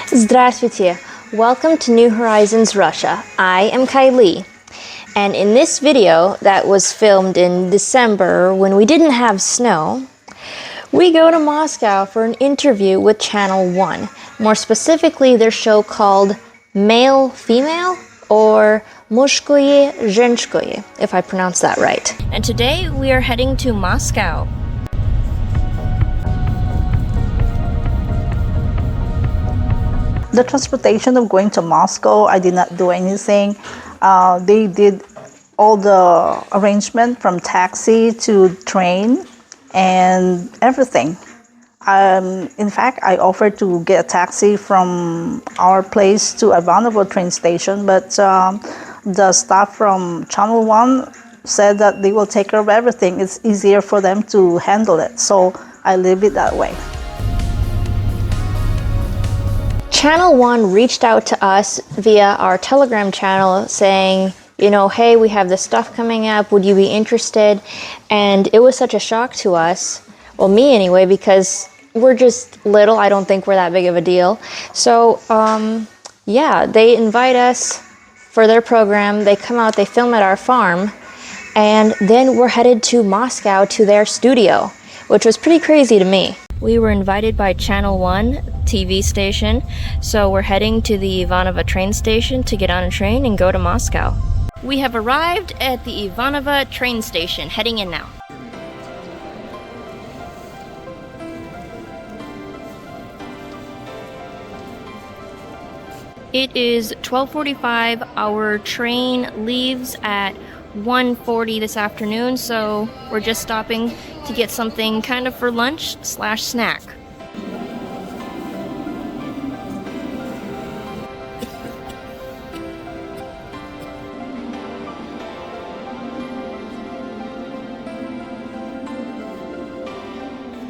Здравствуйте! Welcome to New Horizons Russia. I am Kylie. And in this video that was filmed in December when we didn't have snow, we go to Moscow for an interview with Channel 1. More specifically, their show called Male Female or Mushkoye Zhenskoye, if I pronounce that right. And today we are heading to Moscow. The transportation of going to Moscow, I did not do anything. They did all the arrangement from taxi to train and everything. In fact, I offered to get a taxi from our place to Ivanovo train station, but the staff from Channel 1 said that they will take care of everything. It's easier for them to handle it, so I leave it that way. Channel 1 reached out to us via our Telegram channel saying, you know, hey, we have this stuff coming up, would you be interested? And it was such a shock to us, well, me anyway, because we're just little, I don't think we're that big of a deal. So, yeah, they invite us for their program, they come out, they film at our farm, and then we're headed to Moscow to their studio, which was pretty crazy to me. We were invited by Channel 1 TV station, so we're heading to the Ivanovo train station to get on a train and go to Moscow. We have arrived at the Ivanovo train station, heading in now. It is 12:45, our train leaves at 1:40 this afternoon, so we're just stopping to get something kind of for lunch / snack.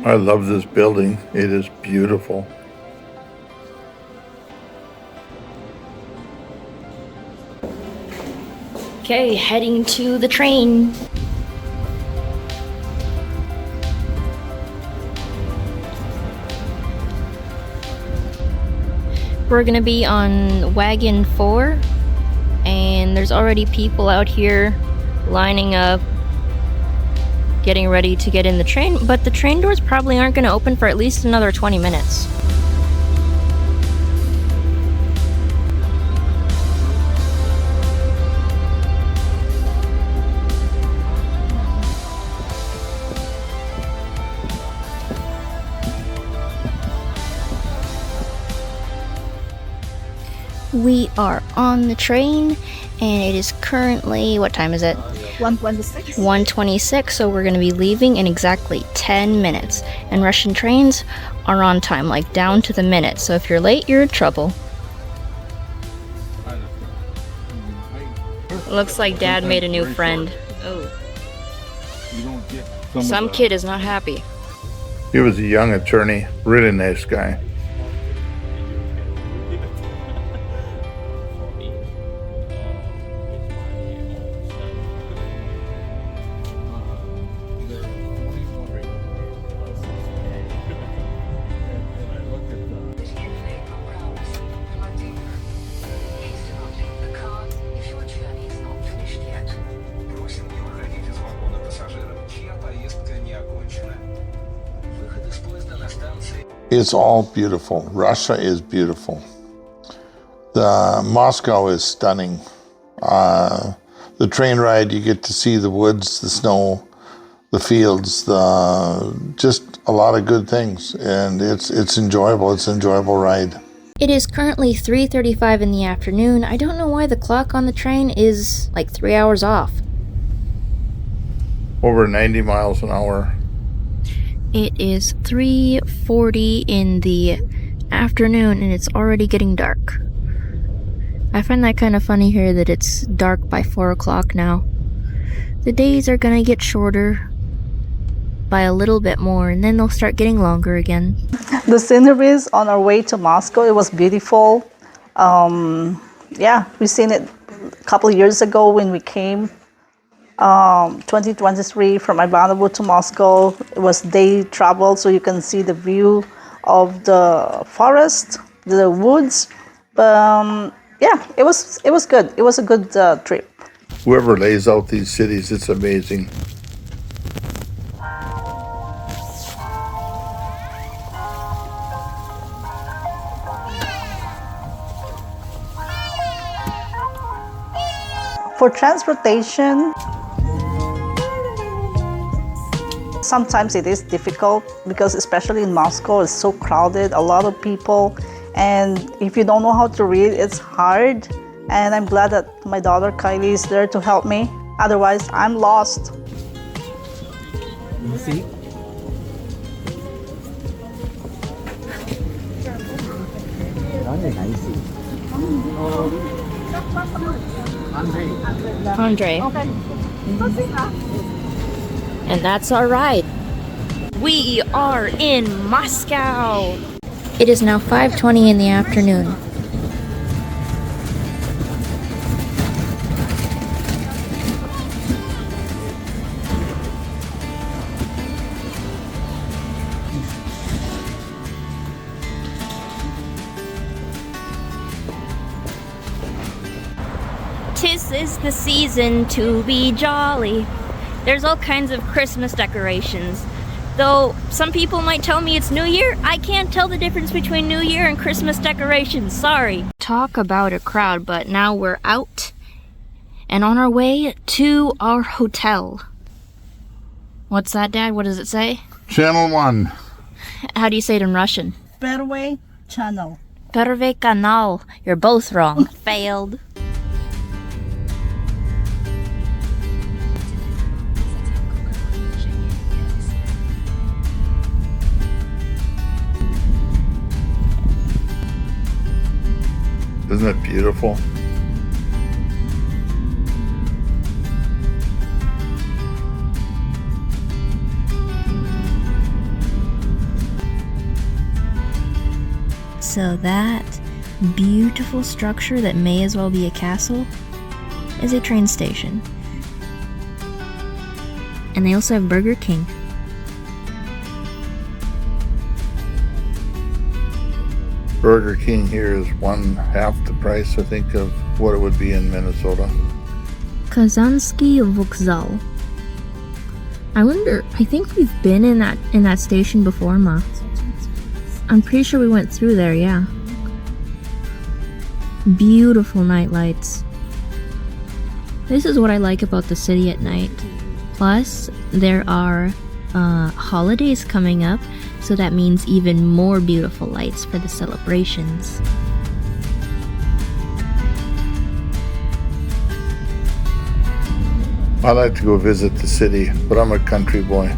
I love this building. It is beautiful. Okay, heading to the train. We're gonna be on wagon 4, and there's already people out here lining up, getting ready to get in the train, but the train doors probably aren't gonna open for at least another 20 minutes. We are on the train, and it is currently, what time is it? 1:26. 1:26, so we're going to be leaving in exactly 10 minutes. And Russian trains are on time, like down to the minute, so if you're late, you're in trouble. Looks like Dad made a new friend. Oh. Some kid is not happy. He was a young attorney, really nice guy. It's all beautiful. Russia is beautiful. Moscow is stunning. The train ride, you get to see the woods, the snow, the fields, just a lot of good things, and it's enjoyable. It's an enjoyable ride. It is currently 3:35 in the afternoon. I don't know why the clock on the train is like 3 hours off. Over 90 miles an hour. It is 3:40 in the afternoon and it's already getting dark. I find that kind of funny here that it's dark by 4 o'clock now. The days are gonna get shorter by a little bit more, and then they'll start getting longer again. The sceneries on our way to Moscow, it was beautiful. Yeah, we seen it a couple of years ago when we came 2023 from Ivanovo to Moscow. It was day travel, so you can see the view of the forest the woods. But yeah, it was good. It was a good trip. Whoever lays out these cities, it's amazing. For transportation, sometimes it is difficult because especially in Moscow, it's so crowded, a lot of people, and if you don't know how to read, it's hard. And I'm glad that my daughter Kylie is there to help me. Otherwise, I'm lost. You see? Andre. And that's our ride. We are in Moscow. It is now 5:20 in the afternoon. Tis is the season to be jolly. There's all kinds of Christmas decorations. Though some people might tell me it's New Year, I can't tell the difference between New Year and Christmas decorations, sorry. Talk about a crowd, but now we're out and on our way to our hotel. What's that, Dad? What does it say? Channel 1. How do you say it in Russian? Первый channel. Первый канал. You're both wrong. Failed. Isn't it beautiful? So that beautiful structure that may as well be a castle is a train station. And they also have Burger King. Burger King here is half the price, I think, of what it would be in Minnesota. Kazansky Vokzal. I think we've been in that station before, Ma. I'm pretty sure we went through there, yeah. Beautiful night lights. This is what I like about the city at night. Plus, there are holidays coming up, so that means even more beautiful lights for the celebrations. I like to go visit the city, but I'm a country boy.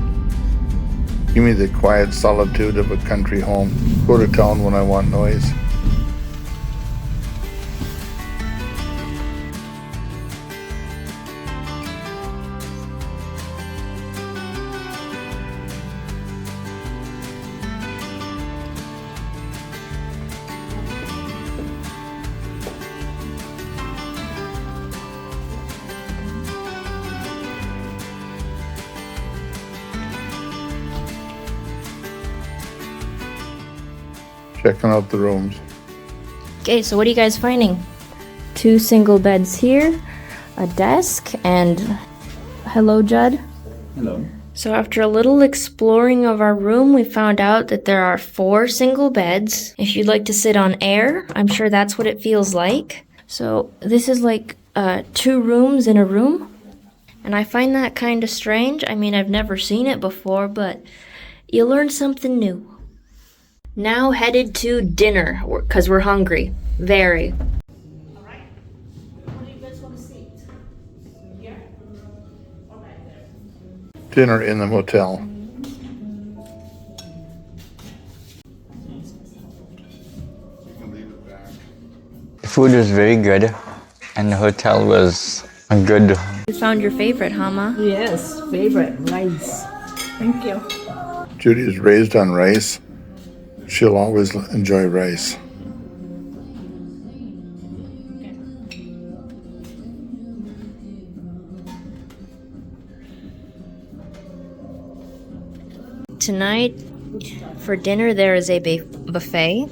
Give me the quiet solitude of a country home. Go to town when I want noise. Checking out the rooms. Okay, so what are you guys finding? 2 single beds here, a desk, and hello, Judd. Hello. So after a little exploring of our room, we found out that there are 4 single beds. If you'd like to sit on air, I'm sure that's what it feels like. So this is like 2 rooms in a room. And I find that kind of strange. I mean, I've never seen it before, but you learn something new. Now headed to dinner, because we're hungry. Very. Dinner in the motel. The food was very good, and the hotel was a good. You found your favorite, huh, Ma? Yes, favorite rice. Thank you. Judy is raised on rice. She'll always enjoy rice. Tonight, for dinner, there is a buffet.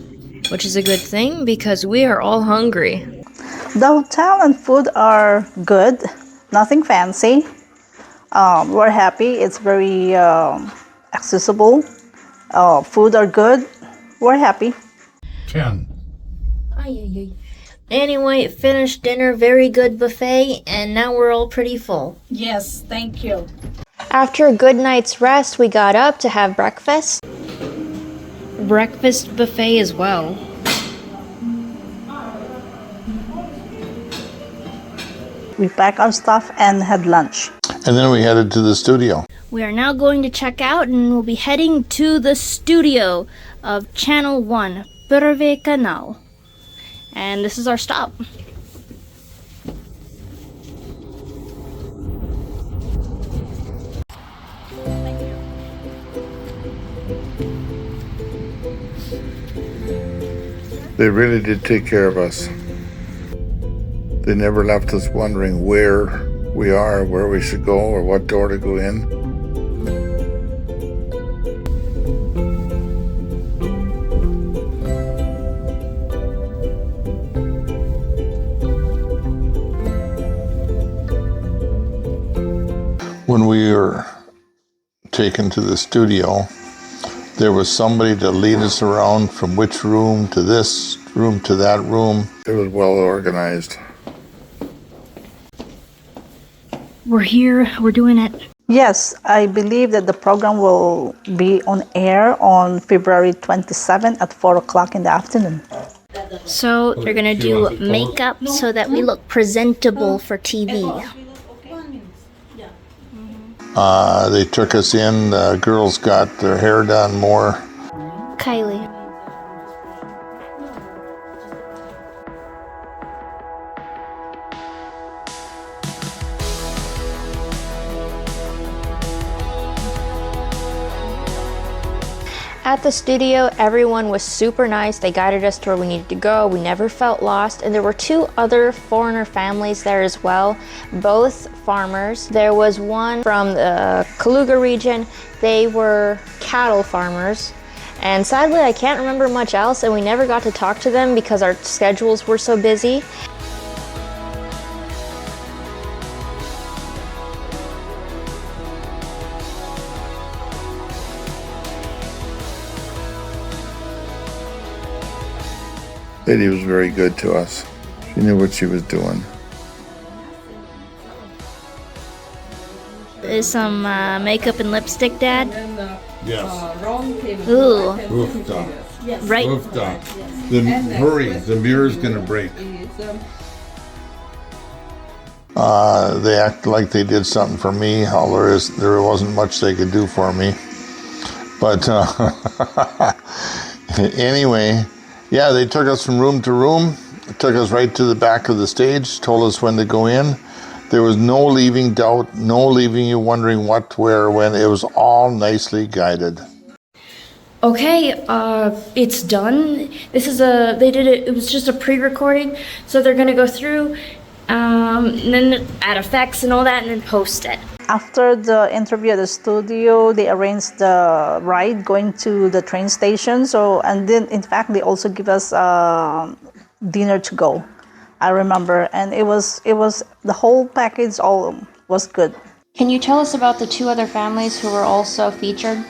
which is a good thing because we are all hungry. The hotel and food are good, nothing fancy. We're happy. It's very accessible. Food are good. We're happy. 10. Anyway, finished dinner, very good buffet, and now we're all pretty full. Yes, thank you. After a good night's rest, we got up to have breakfast. Breakfast buffet as well. We packed our stuff and had lunch. And then we headed to the studio. We are now going to check out and we'll be heading to the studio of Channel 1, Prvé Canal. And this is our stop. They really did take care of us. They never left us wondering where we are, where we should go, or what door to go in. When we were taken to the studio, there was somebody to lead us around from which room to this room to that room. It was well organized. We're here, we're doing it. Yes, I believe that the program will be on air on February 27 at 4 o'clock in the afternoon. So they're gonna do makeup so that we look presentable for TV. They took us in, the girls got their hair done more. Kylie. At the studio, everyone was super nice. They guided us to where we needed to go. We never felt lost. And there were 2 other foreigner families there as well, both farmers. There was one from the Kaluga region. They were cattle farmers. And sadly, I can't remember much else, and we never got to talk to them because our schedules were so busy. Lady was very good to us. She knew what she was doing. Is some makeup and lipstick, Dad? Yes. Ooh, Oofda. right. Oofda. Hurry, the mirror's gonna break. They act like they did something for me, although there wasn't much they could do for me. But anyway, yeah, they took us from room to room, took us right to the back of the stage, told us when to go in. There was no leaving doubt, no leaving you wondering what, where, when. It was all nicely guided. Okay, it's done. It was just a pre-recording, so they're gonna go through, and then add effects and all that, and then post it. After the interview at the studio, they arranged the ride going to the train station. And then in fact, they also give us dinner to go. I remember, and it was the whole package all was good. Can you tell us about the 2 other families who were also featured?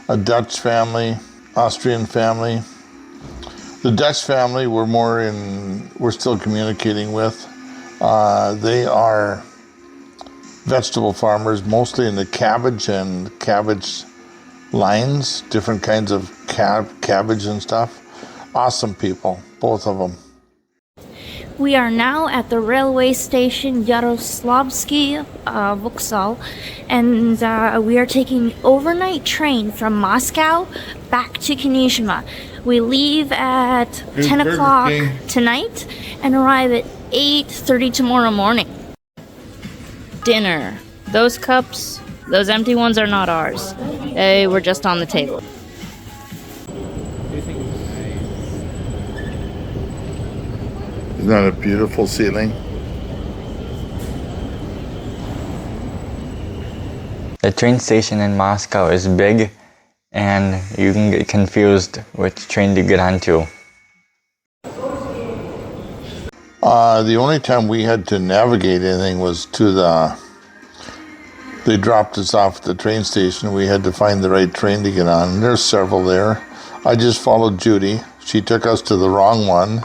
A Dutch family, Austrian family. The Dutch family we're still communicating with. They are vegetable farmers, mostly in the cabbage and cabbage lines, different kinds of cabbage and stuff. Awesome people, both of them. We are now at the railway station Yaroslavsky Vokzal, and we are taking overnight train from Moscow back to Kinizhma. We leave at 10 o'clock tonight and arrive at 8:30 tomorrow morning. Dinner. Those cups, those empty ones are not ours. They were just on the table. Isn't that a beautiful ceiling? The train station in Moscow is big, and you can get confused which train to get onto. The only time we had to navigate anything was they dropped us off at the train station. We had to find the right train to get on. And there's several there. I just followed Judy. She took us to the wrong one.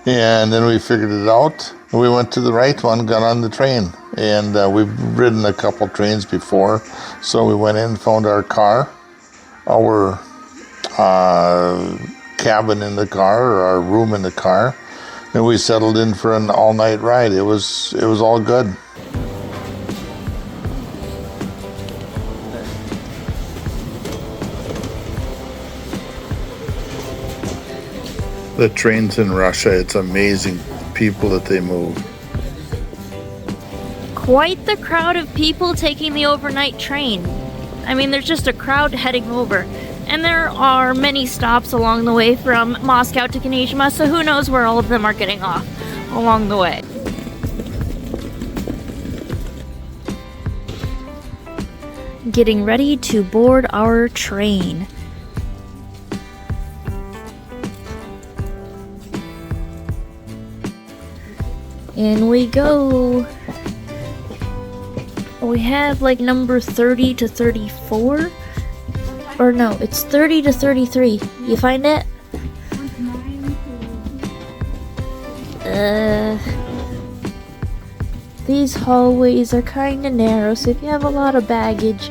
And then we figured it out. We went to the right one, got on the train. And we've ridden a couple trains before. So we went in, found our car, our cabin in the car, or our room in the car. And we settled in for an all-night ride. It was all good. The trains in Russia, it's amazing people that they move. Quite the crowd of people taking the overnight train. I mean, there's just a crowd heading over. And there are many stops along the way from Moscow to Knyzhma, so who knows where all of them are getting off along the way. Getting ready to board our train. In we go. We have like number 30 to 34. Or no, it's 30 to 33. You find it? These hallways are kind of narrow, so if you have a lot of baggage,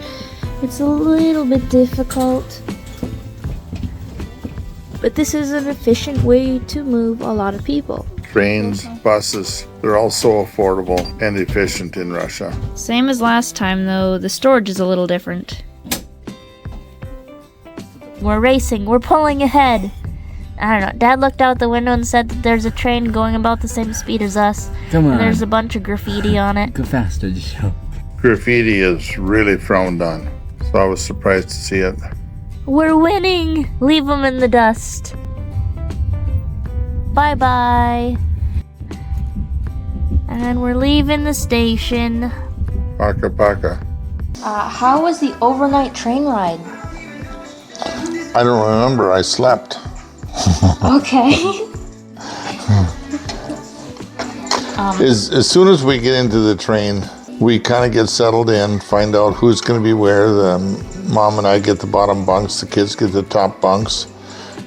it's a little bit difficult. But this is an efficient way to move a lot of people. Trains, buses, they're all so affordable and efficient in Russia. Same as last time, though, the storage is a little different. We're racing, we're pulling ahead. I don't know, Dad looked out the window and said that there's a train going about the same speed as us. Come on. And there's a bunch of graffiti on it. Go faster, Joe. Graffiti is really frowned on, so I was surprised to see it. We're winning! Leave them in the dust. Bye-bye. And we're leaving the station. Paka paka. How was the overnight train ride? I don't remember, I slept. Okay. As soon as we get into the train, we kind of get settled in, find out who's going to be where. The mom and I get the bottom bunks, the kids get the top bunks,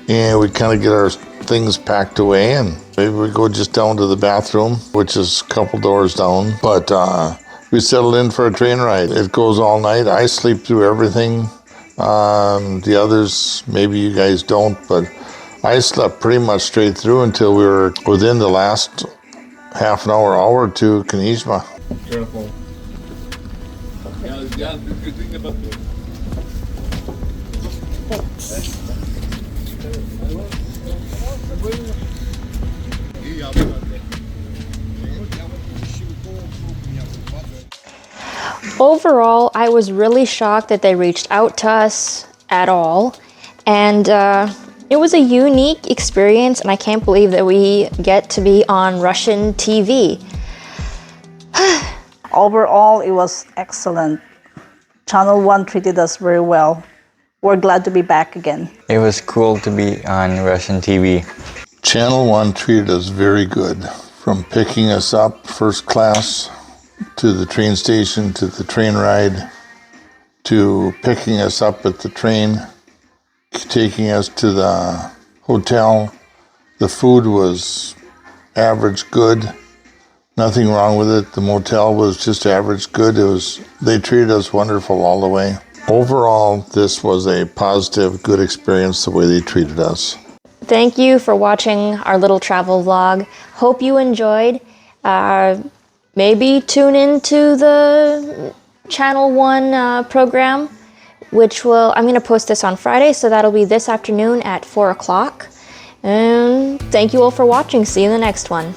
and we kind of get our things packed away, and maybe we go just down to the bathroom, which is a couple doors down. But we settled in for a train ride. It goes all night. I sleep through everything. The others, maybe you guys don't, but I slept pretty much straight through until we were within the last half an hour to Knyzhma. Careful. Overall, I was really shocked that they reached out to us at all. And it was a unique experience, and I can't believe that we get to be on Russian TV. Overall, it was excellent. Channel 1 treated us very well. We're glad to be back again. It was cool to be on Russian TV. Channel 1 treated us very good, from picking us up first class to the train station, to the train ride, to picking us up at the train, taking us to the hotel. The food was average good, nothing wrong with it. The motel was just average good. They treated us wonderful all the way. Overall, this was a positive, good experience the way they treated us. Thank you for watching our little travel vlog. Hope you enjoyed. Maybe tune into the Channel 1 program, which I'm going to post this on Friday, so that'll be this afternoon at 4 o'clock. And thank you all for watching. See you in the next one.